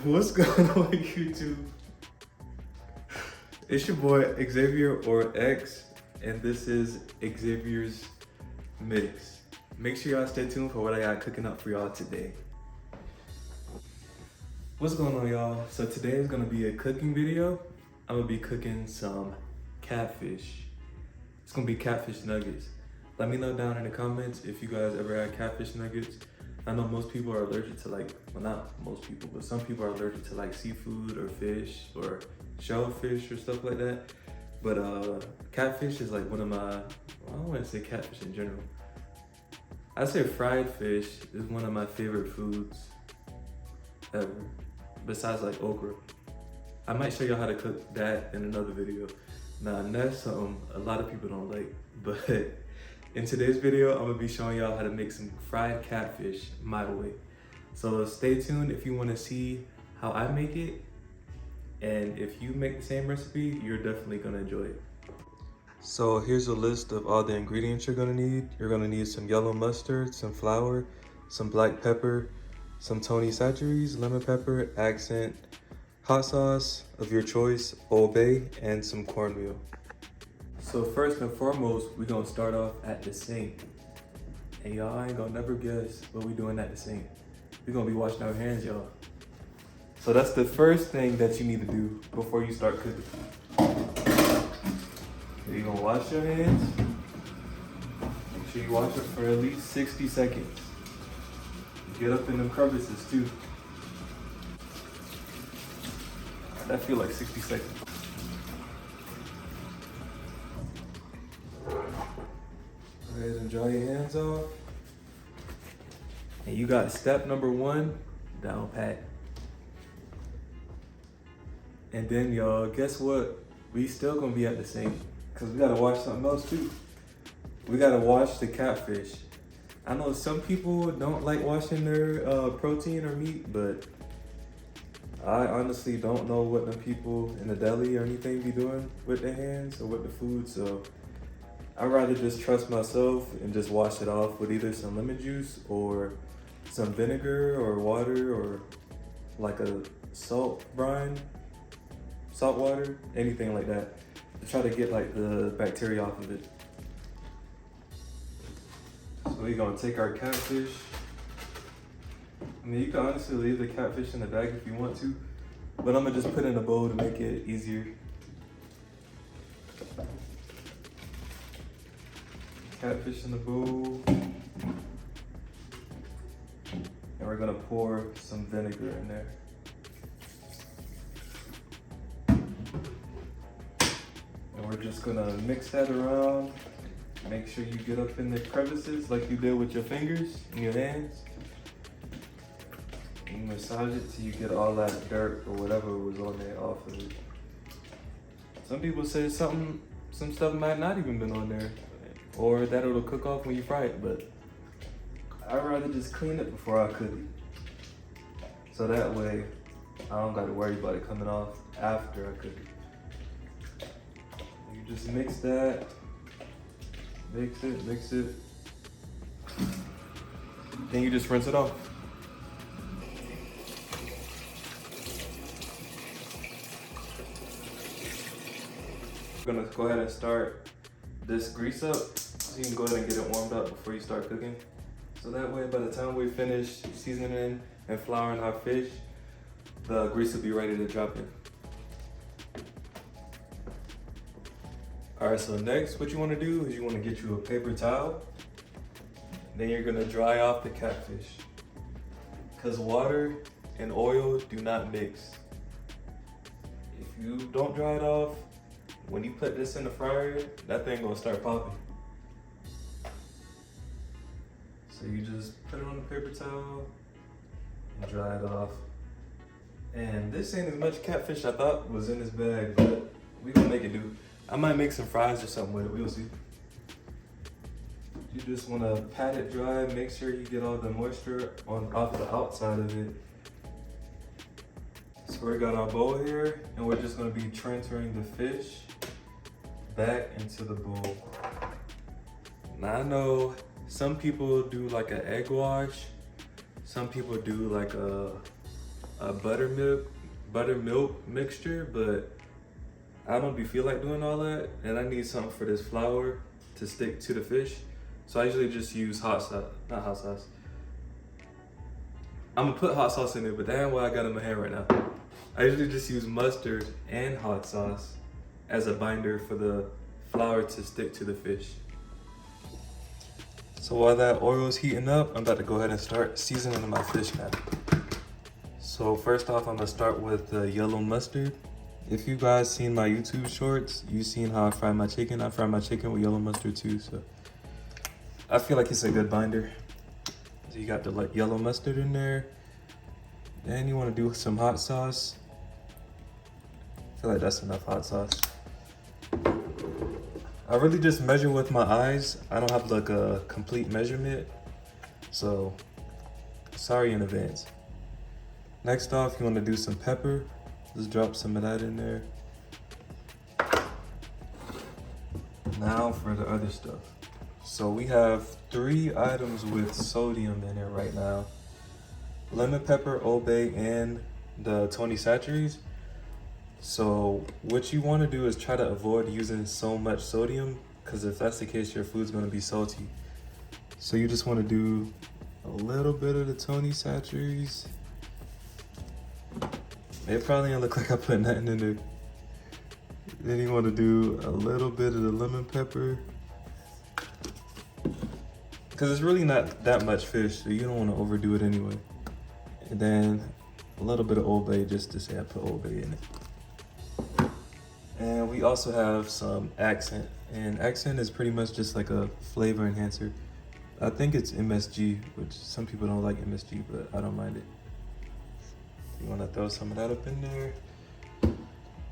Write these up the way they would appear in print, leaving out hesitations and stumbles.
What's going on YouTube? It's your boy Xavier or X, and this is Xavier's Mix. Make sure y'all stay tuned for what I got cooking up for y'all today. What's going on, y'all? So today is gonna be a cooking video. I'm gonna be cooking some catfish. It's gonna be catfish nuggets. Let me know down in the comments if you guys ever had catfish nuggets. I know most people are allergic to well, not most people, but some people are allergic to seafood or fish or shellfish or stuff like that. But catfish is one of my, I don't want to say catfish in general. I say fried fish is one of my favorite foods ever, besides okra. I might show y'all how to cook that in another video. Now, that's something a lot of people don't like, but in today's video, I'm gonna be showing y'all how to make some fried catfish my way. So stay tuned if you wanna see how I make it. And if you make the same recipe, you're definitely gonna enjoy it. So here's a list of all the ingredients you're gonna need. You're gonna need some yellow mustard, some flour, some black pepper, some Tony Chachere's, lemon pepper, accent, hot sauce of your choice, Old Bay, and some cornmeal. So first and foremost, we're gonna start off at the sink. And y'all ain't gonna never guess what we doing at the sink. We're gonna be washing our hands, y'all. So that's the first thing that you need to do before you start cooking. You're gonna wash your hands. Make sure you wash it for at least 60 seconds. Get up in them crevices too. That feel like 60 seconds. Go ahead and dry your hands off. And you got step number 1 down pat. And then y'all, guess what? We still gonna be at the sink because we gotta wash something else too. We gotta wash the catfish. I know some people don't like washing their protein or meat, but I honestly don't know what the people in the deli or anything be doing with their hands or with the food, so I'd rather just trust myself and just wash it off with either some lemon juice or some vinegar or water or a salt brine, salt water, anything like that, to try to get the bacteria off of it. So we're gonna take our catfish. I mean, you can honestly leave the catfish in the bag if you want to, but I'm gonna just put it in a bowl to make it easier. Catfish in the bowl. And we're gonna pour some vinegar in there. And we're just gonna mix that around. Make sure you get up in the crevices like you did with your fingers and your hands. And massage it till you get all that dirt or whatever was on there off of it. Some people say some stuff might not even been on there, or that it'll cook off when you fry it, but I'd rather just clean it before I cook it. So that way, I don't gotta worry about it coming off after I cook it. You just mix that, mix it. Then you just rinse it off. We're gonna go ahead and start this grease up, so you can go ahead and get it warmed up before you start cooking. So that way, by the time we finish seasoning and flouring our fish, the grease will be ready to drop in. All right, so next what you wanna do is you wanna get you a paper towel. Then you're gonna dry off the catfish, because water and oil do not mix. If you don't dry it off, when you put this in the fryer, that thing gonna start popping. So you just put it on the paper towel and dry it off. And this ain't as much catfish I thought was in this bag, but we gonna make it do. I might make some fries or something with it, we'll see. You just wanna pat it dry, make sure you get all the moisture off the outside of it. So we got our bowl here, and we're just gonna be transferring the fish back into the bowl. Now I know some people do an egg wash. Some people do a buttermilk mixture, but I don't feel like doing all that, and I need something for this flour to stick to the fish. So I usually just use hot sauce, not hot sauce. I'm gonna put hot sauce in it, but damn what I got in my hand right now. I usually just use mustard and hot sauce as a binder for the flour to stick to the fish. So while that oil is heating up, I'm about to go ahead and start seasoning my fish now. So first off, I'm gonna start with the yellow mustard. If you guys seen my YouTube shorts, you seen how I fry my chicken. I fry my chicken with yellow mustard too, so I feel like it's a good binder. So you got the yellow mustard in there. Then you want to do some hot sauce. I feel like that's enough hot sauce. I really just measure with my eyes. I don't have like a complete measurement, so sorry in advance. Next off, you want to do some pepper. Just drop some of that in there. Now for the other stuff. So we have 3 items with sodium in it right now. Lemon pepper, Old Bay, and the Tony Chachere's. So what you want to do is try to avoid using so much sodium, because if that's the case, your food's going to be salty. So you just want to do a little bit of the Tony Chachere's. It probably don't look like I put nothing in there. Then you want to do a little bit of the lemon pepper, because it's really not that much fish, so you don't want to overdo it anyway. And then a little bit of Old Bay, just to say I put Old Bay in it. And we also have some accent, and accent is pretty much just like a flavor enhancer. I think it's MSG, which some people don't like MSG, but I don't mind it. You want to throw some of that up in there.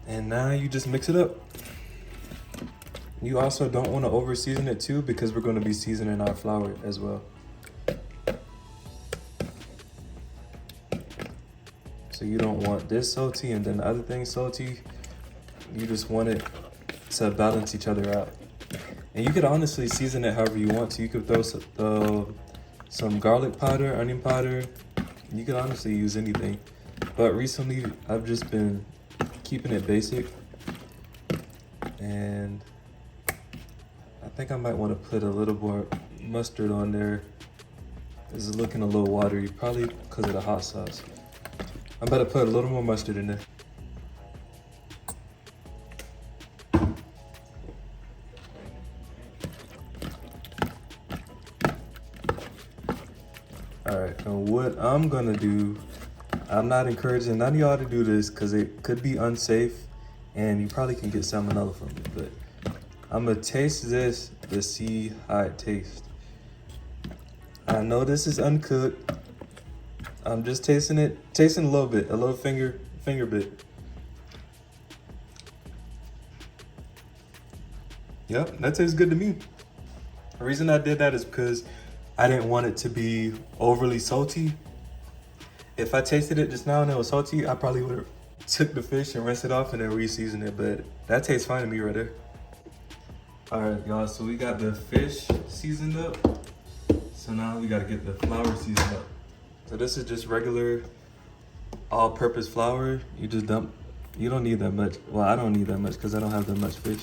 And now you just mix it up. You also don't want to over season it too, because we're going to be seasoning our flour as well. So you don't want this salty and then the other thing salty. You just want it to balance each other out. And you could honestly season it however you want to. You could throw some garlic powder, onion powder. You could honestly use anything. But recently, I've just been keeping it basic. And I think I might want to put a little more mustard on there. This is looking a little watery, probably because of the hot sauce. I'm about to put a little more mustard in there. All right, now what I'm gonna do, I'm not encouraging none of y'all to do this because it could be unsafe and you probably can get salmonella from it, but I'm gonna taste this to see how it tastes. I know this is uncooked. I'm just tasting it, a little bit, a little finger bit. Yep, that tastes good to me. The reason I did that is because I didn't want it to be overly salty. If I tasted it just now and it was salty, I probably would have took the fish and rinsed it off and then re-seasoned it, but that tastes fine to me right there. All right, y'all, so we got the fish seasoned up. So now we gotta get the flour seasoned up. So this is just regular all-purpose flour. You just dump, you don't need that much. Well, I don't need that much because I don't have that much fish.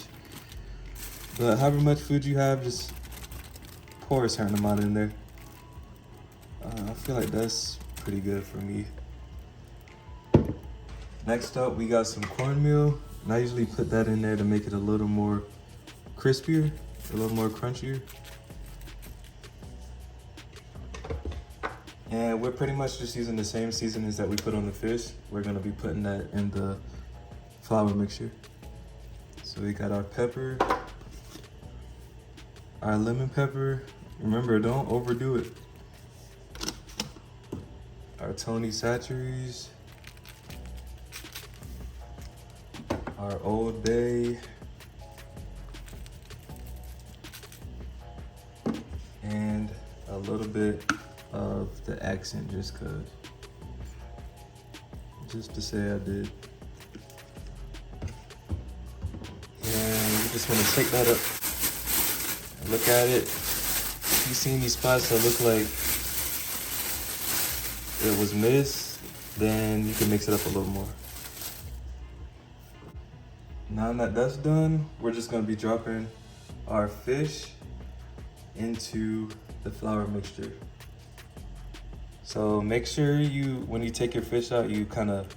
But however much food you have, just pour a certain amount in there. I feel like that's pretty good for me. Next up, we got some cornmeal. And I usually put that in there to make it a little more crispier, a little more crunchier. And we're pretty much just using the same seasonings that we put on the fish. We're gonna be putting that in the flour mixture. So we got our pepper, our lemon pepper. Remember, don't overdo it. Our Tony Chachere's, our Old Bay, and a little bit of the accent just to say I did. And you just want to shake that up. Look at it. You see any spots that look like it was missed, then you can mix it up a little more. Now that that's done, we're just gonna be dropping our fish into the flour mixture. So make sure when you take your fish out, you kind of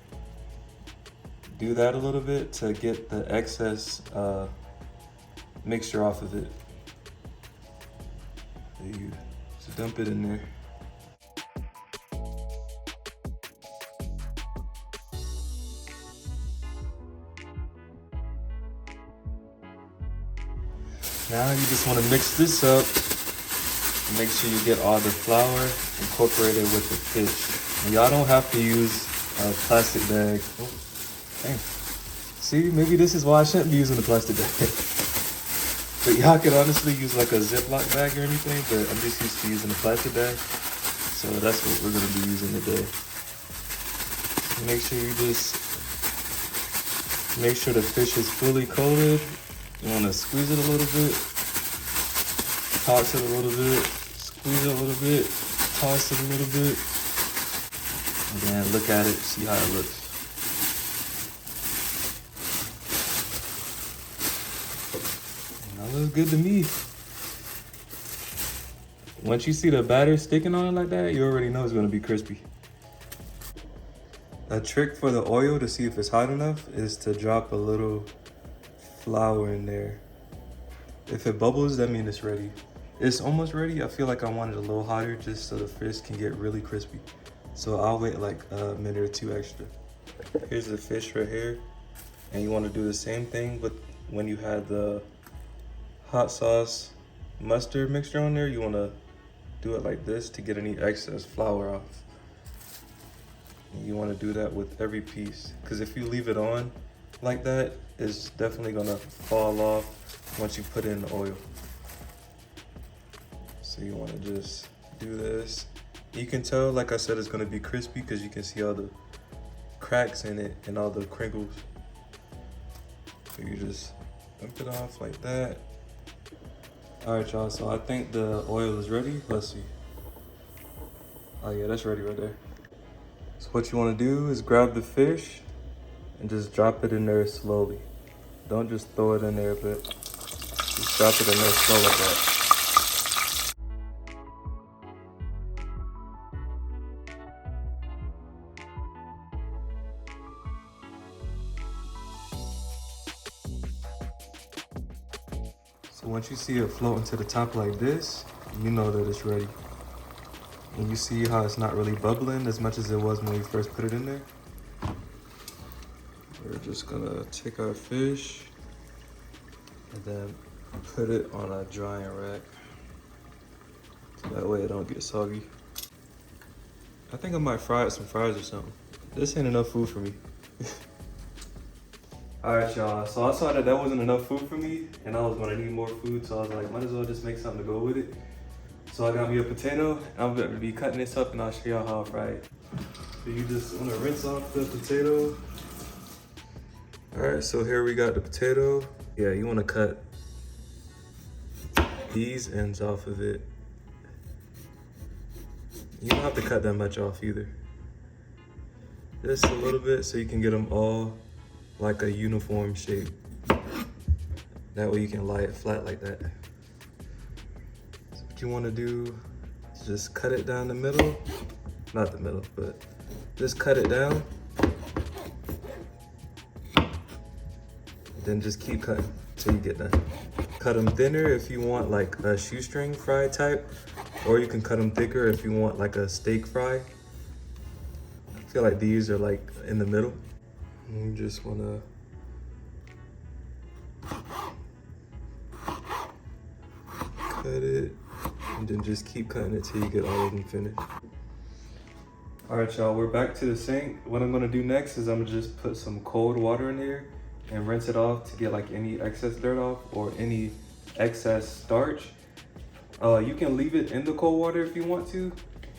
do that a little bit to get the excess mixture off of it. There you just dump it in there. Now you just want to mix this up. Make sure you get all the flour incorporated with the fish. And y'all don't have to use a plastic bag. Oh, dang. See, maybe this is why I shouldn't be using the plastic bag. But y'all can honestly use like a Ziploc bag or anything, but I'm just used to using a plastic bag. So that's what we're gonna be using today. Make sure the fish is fully coated. You wanna squeeze it a little bit, toss it a little bit, squeeze it a little bit, toss it a little bit, and then look at it, see how it looks. And that looks good to me. Once you see the batter sticking on it like that, you already know it's gonna be crispy. A trick for the oil to see if it's hot enough is to drop a little flour in there. If it bubbles, that means it's ready. It's almost ready. I feel like I want it a little hotter just so the fish can get really crispy. So I'll wait like a minute or two extra. Here's the fish right here. And you want to do the same thing with when you had the hot sauce mustard mixture on there. You want to do it like this to get any excess flour off. And you want to do that with every piece, because if you leave it on like that, it's definitely gonna fall off once you put in the oil. So you wanna just do this. You can tell, like I said, it's gonna be crispy because you can see all the cracks in it and all the crinkles. So you just dump it off like that. All right, y'all, so I think the oil is ready. Let's see. Oh yeah, that's ready right there. So what you wanna do is grab the fish and just drop it in there slowly. Don't just throw it in there, but just drop it in there slow like that. So once you see it floating to the top like this, you know that it's ready. And you see how it's not really bubbling as much as it was when we first put it in there. We're just gonna take our fish and then put it on a drying rack. So that way it don't get soggy. I think I might fry some fries or something. This ain't enough food for me. All right, y'all, so I saw that wasn't enough food for me and I was gonna need more food, so I was like, might as well just make something to go with it. So I got me a potato, and I'm gonna be cutting this up and I'll show y'all how I fry it. So you just wanna rinse off the potato. All right, so here we got the potato. Yeah, you wanna cut these ends off of it. You don't have to cut that much off either. Just a little bit so you can get them all like a uniform shape. That way you can lie it flat like that. So what you wanna do is just cut it down the middle. Not the middle, but just cut it down. Then just keep cutting till you get done. Cut them thinner if you want like a shoestring fry type, or you can cut them thicker if you want like a steak fry. I feel like these are like in the middle. And you just wanna cut it and then just keep cutting it till you get all of them finished. All right, y'all, we're back to the sink. What I'm gonna do next is I'm gonna just put some cold water in here and rinse it off to get like any excess dirt off or any excess starch. You can leave it in the cold water if you want to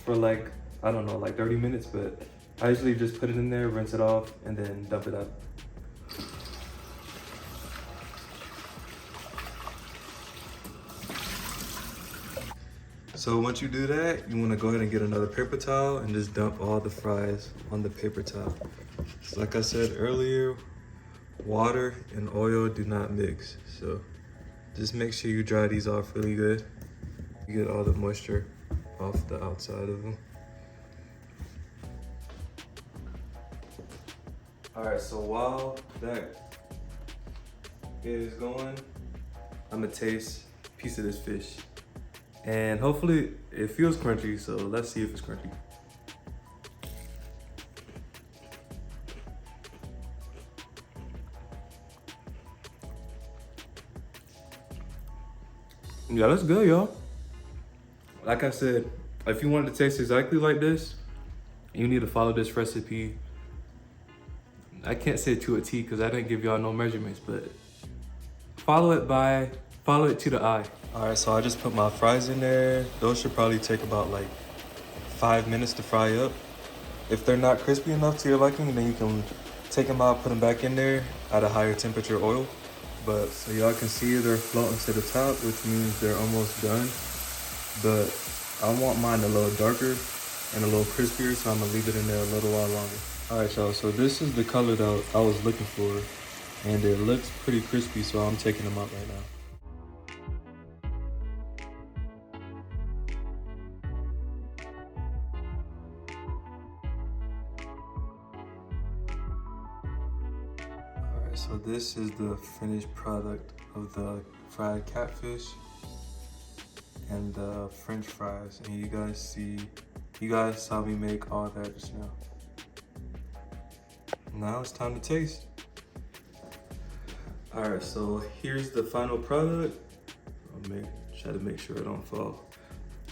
for like, I don't know, like 30 minutes, but I usually just put it in there, rinse it off, and then dump it out. So once you do that, you wanna go ahead and get another paper towel and just dump all the fries on the paper towel. So like I said earlier, water and oil do not mix. So just make sure you dry these off really good. You get all the moisture off the outside of them. All right, so while that is going, I'm gonna taste a piece of this fish. And hopefully it feels crunchy, so let's see if it's crunchy. Yeah, that's good, y'all. Like I said, if you want it to taste exactly like this, you need to follow this recipe. I can't say to a T because I didn't give y'all no measurements, but follow it to the eye. All right, so I just put my fries in there. Those should probably take about like 5 minutes to fry up. If they're not crispy enough to your liking, then you can take them out, put them back in there at a higher temperature oil. But so y'all can see they're floating to the top, which means they're almost done. But I want mine a little darker and a little crispier, so I'm gonna leave it in there a little while longer. All right, y'all, so this is the color that I was looking for, and it looks pretty crispy, so I'm taking them out right now. All right, so this is the finished product of the fried catfish and the French fries, and you guys saw me make all that just now. Now it's time to taste. All right, so here's the final product. Try to make sure it don't fall.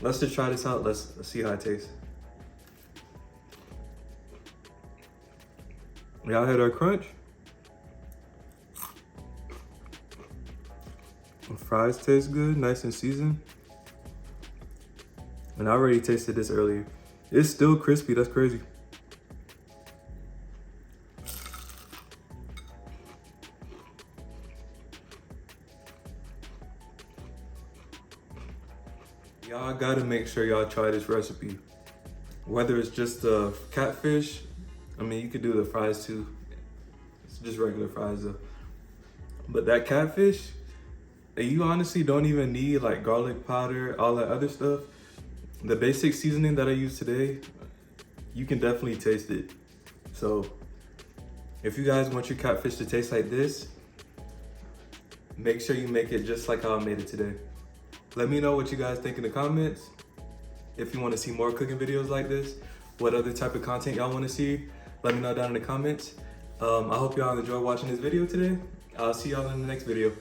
Let's just try this out. Let's see how it tastes. Y'all heard our crunch? The fries taste good, nice and seasoned. And I already tasted this earlier. It's still crispy, that's crazy. Y'all gotta make sure y'all try this recipe. Whether it's just the catfish, I mean, you could do the fries too. It's just regular fries though. But that catfish, you honestly don't even need like garlic powder, all that other stuff. The basic seasoning that I use today, you can definitely taste it. So if you guys want your catfish to taste like this, make sure you make it just like how I made it today. Let me know what you guys think in the comments. If you want to see more cooking videos like this, what other type of content y'all want to see, let me know down in the comments. I hope y'all enjoyed watching this video today. I'll see y'all in the next video.